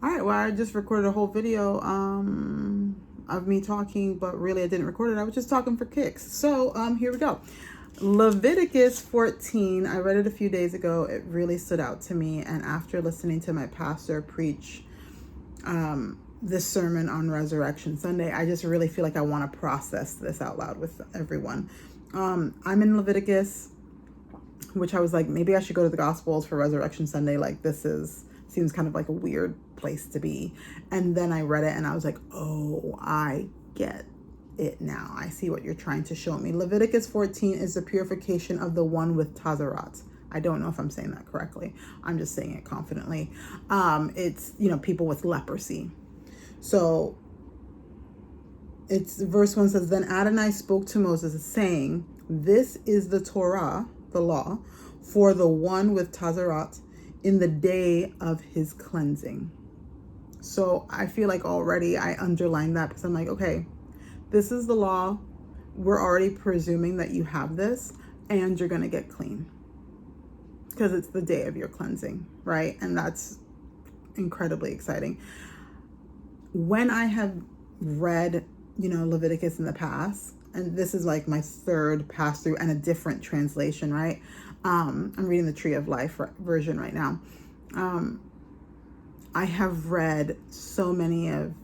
All right, well, I just recorded a whole video of me talking, but really I didn't record it. I was just talking for kicks. So here we go. Leviticus 14. I read it a few days ago. It really stood out to me. And after listening to my pastor preach this sermon on Resurrection Sunday, I just really feel like I want to process this out loud with everyone. I'm in Leviticus, which I was like, maybe I should go to the Gospels for Resurrection Sunday. Like, seems kind of like a weird place to be. And then I read it and I was like, oh, I get it now. I see what you're trying to show me. Leviticus 14 is the purification of the one with Tazarat. I don't know if I'm saying that correctly. I'm just saying it confidently. It's, people with leprosy. So it's verse 1 says, Then Adonai spoke to Moses saying, This is the Torah, the law, for the one with Tazarat in the day of his cleansing. So I feel like already I underlined that because I'm like, okay, this is the law. We're already presuming that you have this and you're going to get clean because it's the day of your cleansing, right? And that's incredibly exciting. When I have read, Leviticus in the past, and this is like my third pass through and a different translation, right? I'm reading the Tree of Life version right now. I have read so many of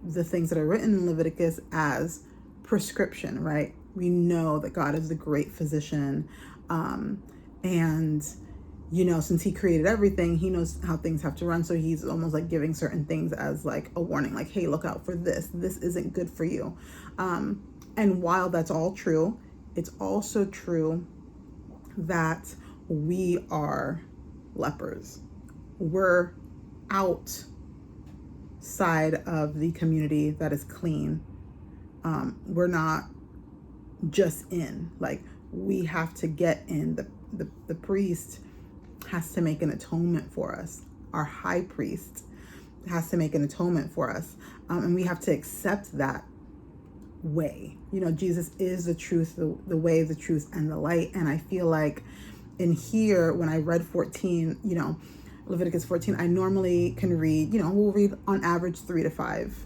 the things that are written in Leviticus as prescription, right? We know that God is the great physician. And, since he created everything, he knows how things have to run. So he's almost like giving certain things as like a warning, like, hey, look out for this. This isn't good for you. And while that's all true, it's also true that we are lepers. We're outside of the community that is clean. We're not just in, like, we have to get in. The priest has to make an atonement for us. Our high priest has to make an atonement for us. And we have to accept that way. Jesus is the truth, the way, the truth, and the light. And I feel like in here, when I read 14, Leviticus 14, I normally can read, we'll read on average 3 to 5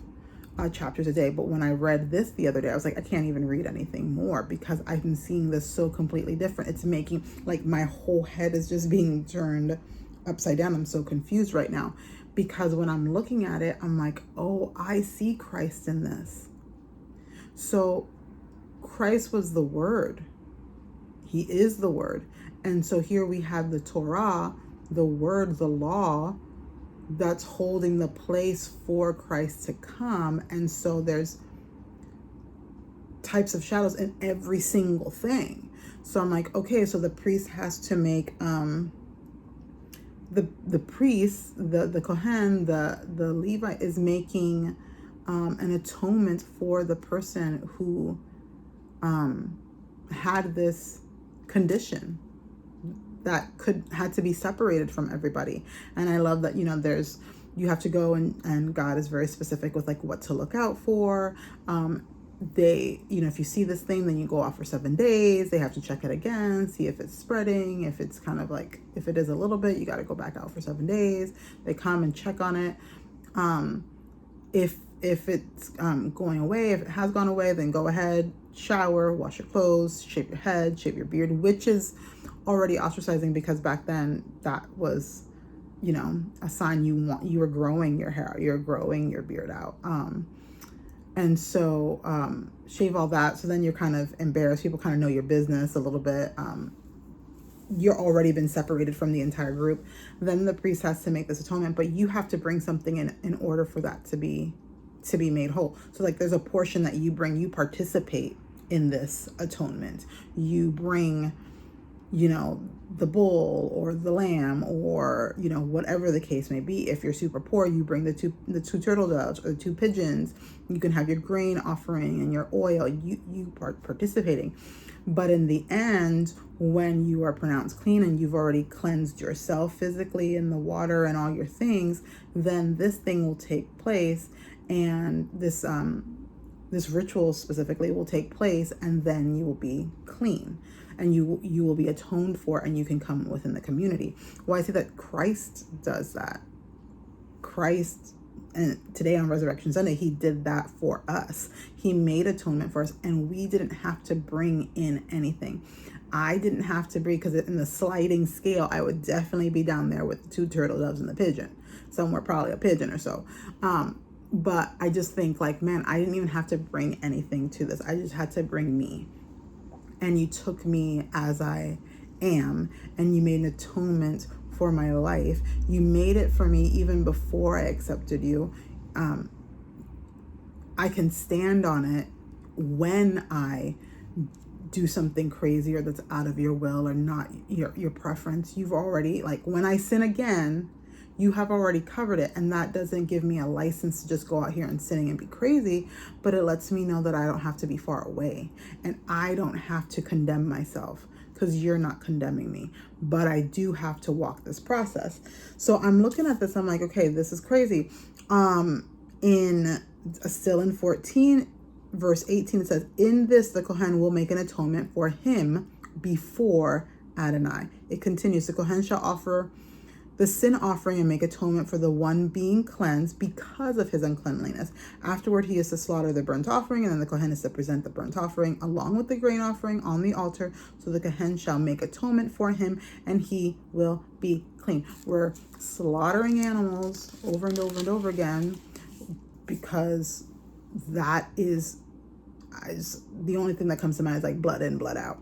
chapters a day. But when I read this the other day, I was like, I can't even read anything more because I've been seeing this so completely different. It's making, like, my whole head is just being turned upside down. I'm so confused right now because when I'm looking at it, I'm like, oh, I see Christ in this. So Christ was the Word. He is the Word. And so here we have the Torah, the Word, the law, that's holding the place for Christ to come. And so there's types of shadows in every single thing. So I'm like, okay, so the priest has to make the priest, the Kohen, the Levite is making an atonement for the person who had this condition that had to be separated from everybody. And I love that, you have to go and God is very specific with like what to look out for. If you see this thing, then you go off for 7 days. They have to check it again, see if it's spreading. If it's kind of like, if it is a little bit, you got to go back out for 7 days. They come and check on it. If it's going away, if it has gone away, then go ahead, shower, wash your clothes, shave your head, shave your beard, which is already ostracizing because back then that was, a sign you were growing your hair out, you're growing your beard out. And so shave all that. So then you're kind of embarrassed. People kind of know your business a little bit. You're already been separated from the entire group. Then the priest has to make this atonement, but you have to bring something in order for that to be made whole. So like there's a portion that you bring, you participate in this atonement. You bring, the bull or the lamb or, whatever the case may be. If you're super poor, you bring the two turtle doves or the 2 pigeons. You can have your grain offering and your oil, you are participating. But in the end, when you are pronounced clean and you've already cleansed yourself physically in the water and all your things, then this thing will take place. And this ritual specifically will take place, and then you will be clean and you will be atoned for, and you can come within the community. Well, I see that Christ does that. Christ and today on Resurrection Sunday, he did that for us. He made atonement for us, and we didn't have to bring in anything. I didn't have to bring, because in the sliding scale, I would definitely be down there with the 2 turtle doves and the pigeon. Somewhere probably a pigeon or so. But I just think like, man, I didn't even have to bring anything to this. I just had to bring me. And you took me as I am, and you made an atonement for my life. You made it for me even before I accepted you. I can stand on it when I do something crazy or that's out of your will or not your preference. You've already, like, when I sin again, you have already covered it. And that doesn't give me a license to just go out here and sinning and be crazy, but it lets me know that I don't have to be far away, and I don't have to condemn myself, because you're not condemning me, but I do have to walk this process. So I'm looking at this, I'm like, okay, this is crazy. Still in 14, verse 18, it says, in this the Kohen will make an atonement for him before Adonai. It continues, the Kohen shall offer the sin offering and make atonement for the one being cleansed because of his uncleanliness. Afterward, he is to slaughter the burnt offering, and then the Kohen is to present the burnt offering along with the grain offering on the altar. So the Kohen shall make atonement for him, and he will be clean. We're slaughtering animals over and over and over again, because that is the only thing that comes to mind is like blood in, blood out.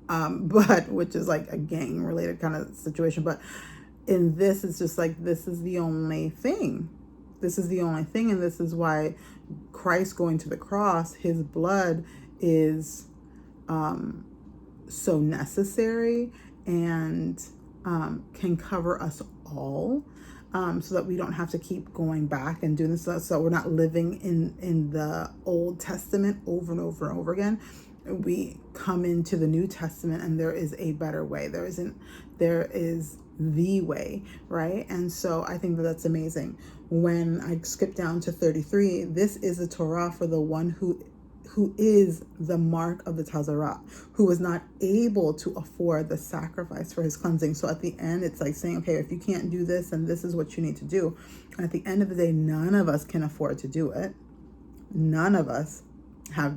But which is like a gang related kind of situation. But in this, it's just like, this is the only thing. This is the only thing. And this is why Christ going to the cross, his blood is so necessary and can cover us all, so that we don't have to keep going back and doing this. So we're not living in the Old Testament over and over and over again. We come into the New Testament, and there is a better way. There is the way, right? And so I think that that's amazing. When I skip down to 33, this is the Torah for the one who is the mark of the Tazarah, who was not able to afford the sacrifice for his cleansing. So at the end, it's like saying, okay, if you can't do this, and this is what you need to do. And at the end of the day, none of us can afford to do it. None of us have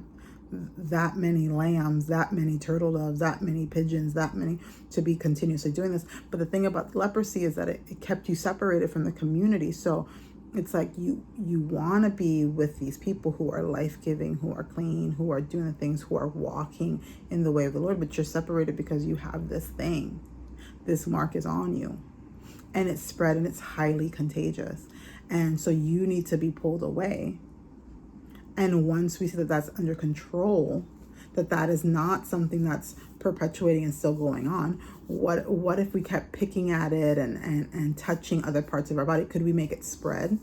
that many lambs, that many turtle doves, that many pigeons, that many to be continuously doing this. But the thing about leprosy is that it kept you separated from the community. So it's like you want to be with these people who are life-giving, who are clean, who are doing the things, who are walking in the way of the Lord, but you're separated because you have this thing. This mark is on you, and it's spread, and it's highly contagious. And so you need to be pulled away. And once we see that that's under control, that is not something that's perpetuating and still going on, what if we kept picking at it and touching other parts of our body? Could we make it spread?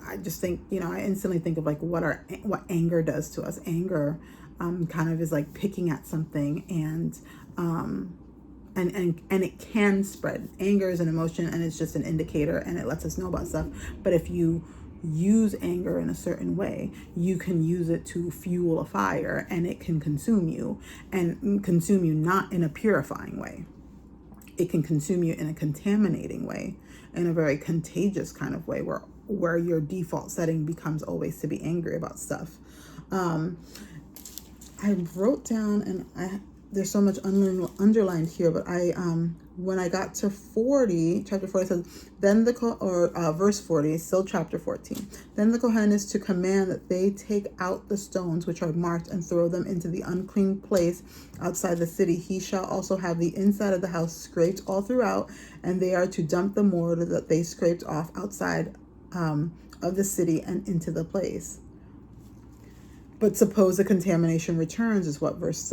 I just think, I instantly think of like what anger does to us. Anger kind of is like picking at something, and it can spread. Anger is an emotion, and it's just an indicator, and it lets us know about stuff. But if you use anger in a certain way, you can use it to fuel a fire, and it can consume you, and consume you not in a purifying way. It can consume you in a contaminating way, in a very contagious kind of way, where your default setting becomes always to be angry about stuff. I wrote down, and there's so much underlined here, but when I got to 40, chapter 40 says, verse 40, still chapter 14. Then the Kohen is to command that they take out the stones which are marked and throw them into the unclean place outside the city. He shall also have the inside of the house scraped all throughout, and they are to dump the mortar that they scraped off outside of the city and into the place. But suppose the contamination returns, is what verse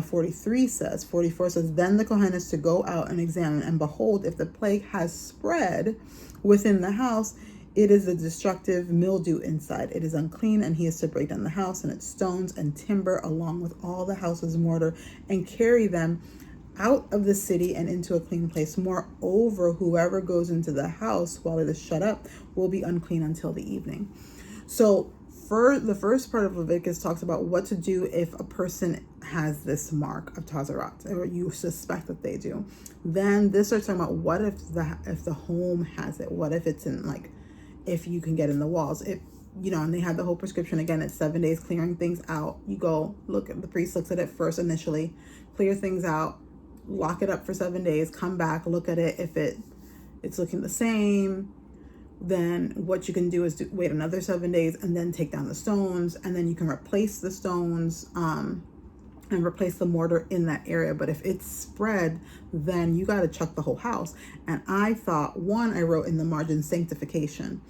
43 says. 44 says, then the Kohen is to go out and examine, and behold, if the plague has spread within the house, it is a destructive mildew inside. It is unclean, and he is to break down the house and its stones and timber along with all the house's mortar, and carry them out of the city and into a clean place. Moreover, whoever goes into the house while it is shut up will be unclean until the evening. So for the first part of Leviticus talks about what to do if a person has this mark of Tazarat, or you suspect that they do. Then this starts talking about what if the home has it. What if it's in like if you can get in the walls. If and they had the whole prescription again, it's 7 days clearing things out. You go look at, the priest looks at it first initially, clear things out, lock it up for 7 days, come back, look at it. If it's looking the same, then what you can do is wait another 7 days and then take down the stones, and then you can replace the stones and replace the mortar in that area. But if it's spread, then you got to chuck the whole house. And I thought, I wrote in the margin sanctification.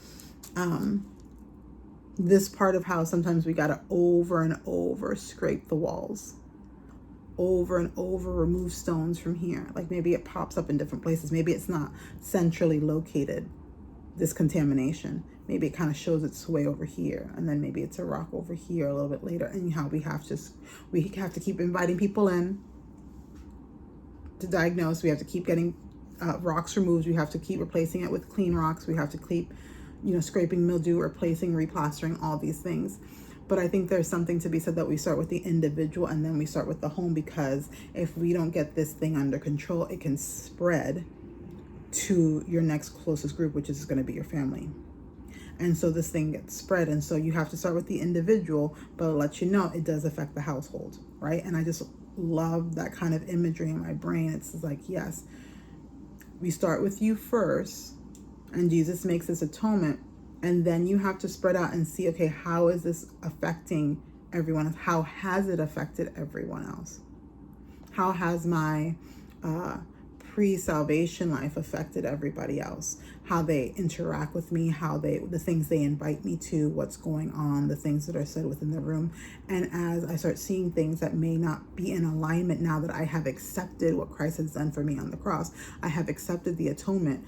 This part of how sometimes we got to over and over scrape the walls, over and over remove stones from here. Like maybe it pops up in different places. Maybe it's not centrally located, this contamination. Maybe it kind of shows its way over here, and then maybe it's a rock over here a little bit later. And how we have to keep inviting people in to diagnose. We have to keep getting rocks removed. We have to keep replacing it with clean rocks. We have to keep scraping mildew, replacing, replastering, all these things. But I think there's something to be said that we start with the individual and then we start with the home, because if we don't get this thing under control, it can spread to your next closest group, which is going to be your family. And so this thing gets spread. And so you have to start with the individual, but I'll let you know it does affect the household, right? And I just love that kind of imagery in my brain. It's like, yes, we start with you first, and Jesus makes this atonement, and then you have to spread out and see, okay, how is this affecting everyone else? How has it affected everyone else? How has my pre-salvation life affected everybody else? How they interact with me, the things they invite me to, what's going on, the things that are said within the room. And as I start seeing things that may not be in alignment, now that I have accepted what Christ has done for me on the cross, I have accepted the atonement.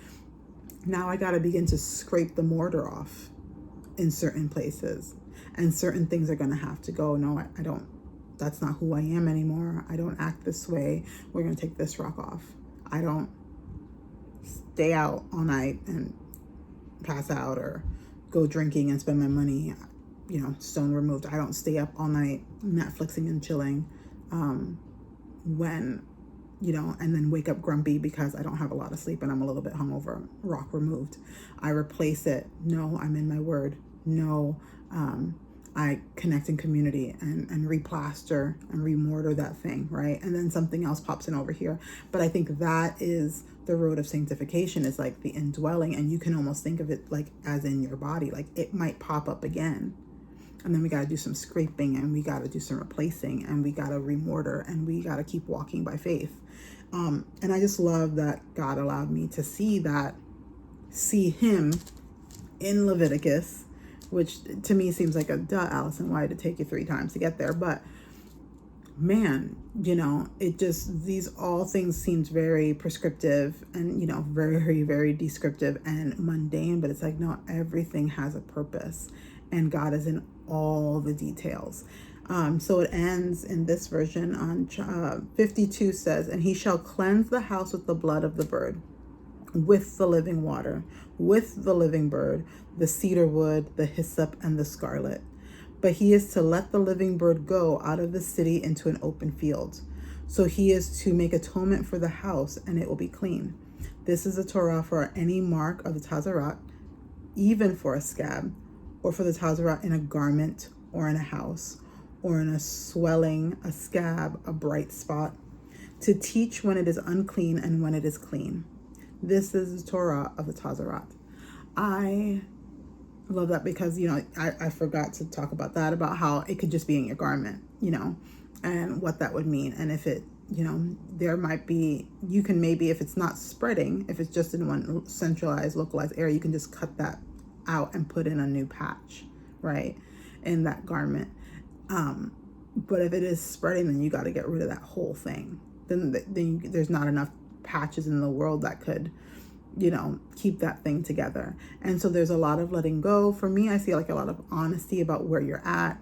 Now I got to begin to scrape the mortar off in certain places, and certain things are going to have to go. No, I don't, that's not who I am anymore. I don't act this way. We're going to take this rock off. I don't stay out all night and pass out or go drinking and spend my money, stone removed. I don't stay up all night Netflixing and chilling when and then wake up grumpy because I don't have a lot of sleep and I'm a little bit hungover. Rock removed. I replace it. No, I'm in my word. No, I connect in community and replaster and remortar that thing, right? And then something else pops in over here. But I think that is the road of sanctification, is like the indwelling. And you can almost think of it like as in your body, like it might pop up again. And then we got to do some scraping, and we got to do some replacing, and we got to remortar, and we got to keep walking by faith. And I just love that God allowed me to see him in Leviticus, which to me seems like a duh, Allison, why did it take you 3 times to get there? But man, it just, these all things seems very prescriptive and, very, very descriptive and mundane, but it's like, no, everything has a purpose, and God is in all the details. So it ends in this version on 52 says, and he shall cleanse the house with the blood of the bird, with the living water, with the living bird, the cedar wood, the hyssop, and the scarlet. But he is to let the living bird go out of the city into an open field. So he is to make atonement for the house, and it will be clean. This is a Torah for any mark of the Tazarat, even for a scab, or for the Tazarat in a garment, or in a house, or in a swelling, a scab, a bright spot, to teach when it is unclean and when it is clean. This is the Torah of the Tazarat. I love that because, I forgot to talk about that, about how it could just be in your garment, and what that would mean. And if it, there might be, you can maybe, if it's not spreading, if it's just in one centralized, localized area, you can just cut that out and put in a new patch, right, in that garment. But if it is spreading, then you got to get rid of that whole thing. Then there's not enough patches in the world that could, keep that thing together. And so there's a lot of letting go. For me, I see like a lot of honesty about where you're at.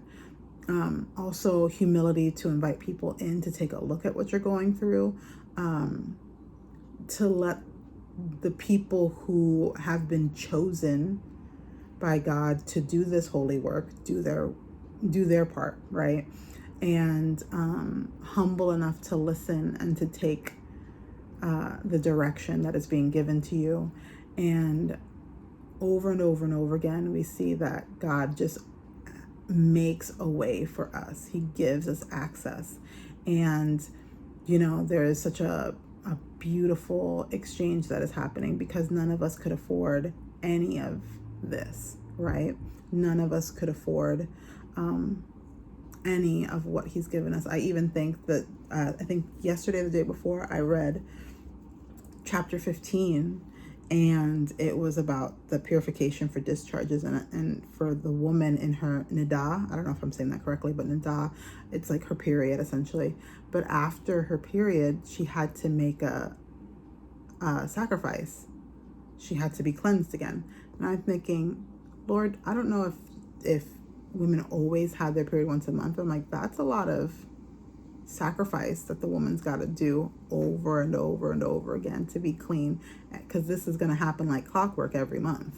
Also humility to invite people in to take a look at what you're going through. To let the people who have been chosen by God to do this holy work do their part, right? And humble enough to listen and to take the direction that is being given to you, and over and over and over again, we see that God just makes a way for us. He gives us access. And, there is such a beautiful exchange that is happening, because none of us could afford any of this, right? None of us could afford any of what he's given us. I even think that, I think yesterday, the day before, I read chapter 15, and it was about the purification for discharges, and for the woman in her nidah. I don't know if I'm saying that correctly, but nidah, it's like her period essentially. But after her period, she had to make a sacrifice. She had to be cleansed again. And I'm thinking, Lord, I don't know if women always had their period once a month. I'm like, that's a lot of sacrifice that the woman's got to do over and over and over again to be clean, because this is going to happen like clockwork every month.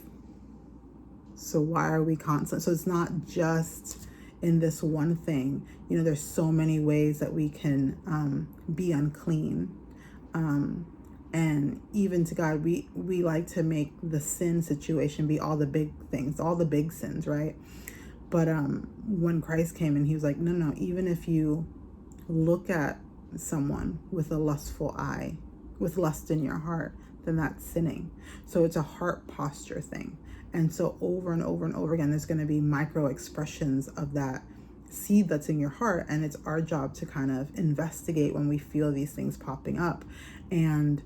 So why are we constant? So it's not just in this one thing. There's so many ways that we can be unclean. And even to God, we like to make the sin situation be all the big things, all the big sins, right? But when Christ came, and he was like, no, even if you look at someone with a lustful eye, with lust in your heart, then that's sinning. So it's a heart posture thing. And so over and over and over again, there's going to be micro expressions of that seed that's in your heart. And it's our job to kind of investigate when we feel these things popping up, and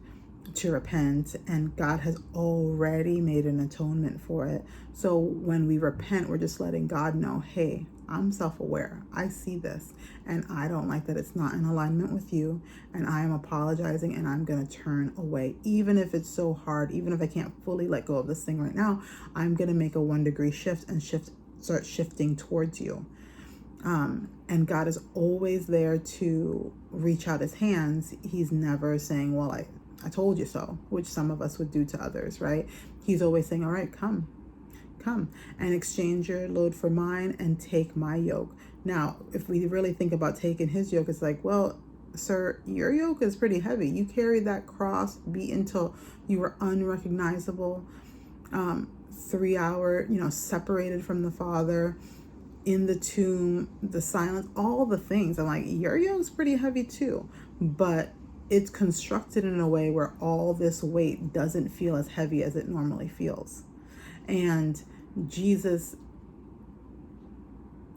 to repent. And God has already made an atonement for it. So when we repent, we're just letting God know, hey, I'm self-aware. I see this, and I don't like that it's not in alignment with you, and I am apologizing, and I'm going to turn away. Even if it's so hard, even if I can't fully let go of this thing right now, I'm going to make a 1 degree shift and start shifting towards you. And God is always there to reach out his hands. He's never saying, well, I told you so, which some of us would do to others, right? He's always saying, all right, come and exchange your load for mine and take my yoke. Now, if we really think about taking his yoke, it's like, well, sir, your yoke is pretty heavy. You carried that cross beat until you were unrecognizable, 3 hour, separated from the Father, in the tomb, the silence, all the things. I'm like, your yoke's pretty heavy too, but it's constructed in a way where all this weight doesn't feel as heavy as it normally feels. And Jesus,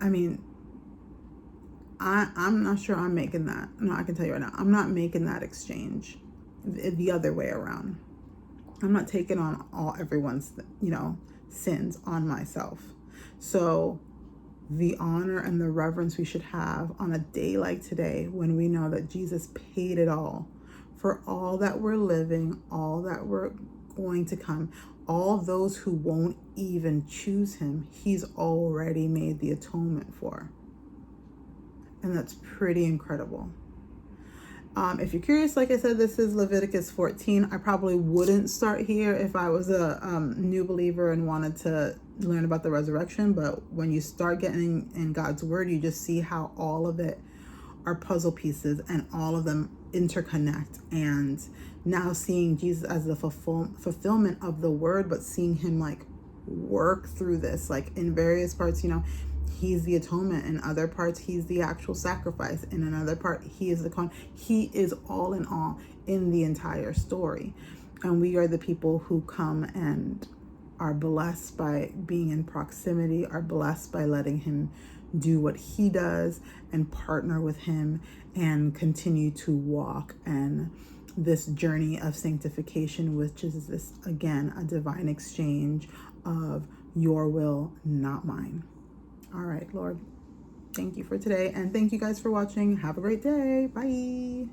I'm not sure I'm making that. No, I can tell you right now, I'm not making that exchange the other way around. I'm not taking on everyone's, sins on myself. So the honor and the reverence we should have on a day like today, when we know that Jesus paid it all for all that we're living, all that we're going to come, all those who won't even choose him, he's already made the atonement for. And that's pretty incredible. If you're curious, like I said, this is Leviticus 14. I probably wouldn't start here if I was a new believer and wanted to learn about the resurrection. But when you start getting in God's word, you just see how all of it are puzzle pieces, and all of them interconnect. And now seeing Jesus as the fulfillment of the word, but seeing him like work through this, like in various parts, he's the atonement. In other parts, he's the actual sacrifice. In another part, he is he is all in all in the entire story. And we are the people who come and are blessed by being in proximity, are blessed by letting him do what he does and partner with him and continue to walk and this journey of sanctification, which is this, again, a divine exchange of your will, not mine. All right, Lord, thank you for today. And thank you guys for watching. Have a great day. Bye.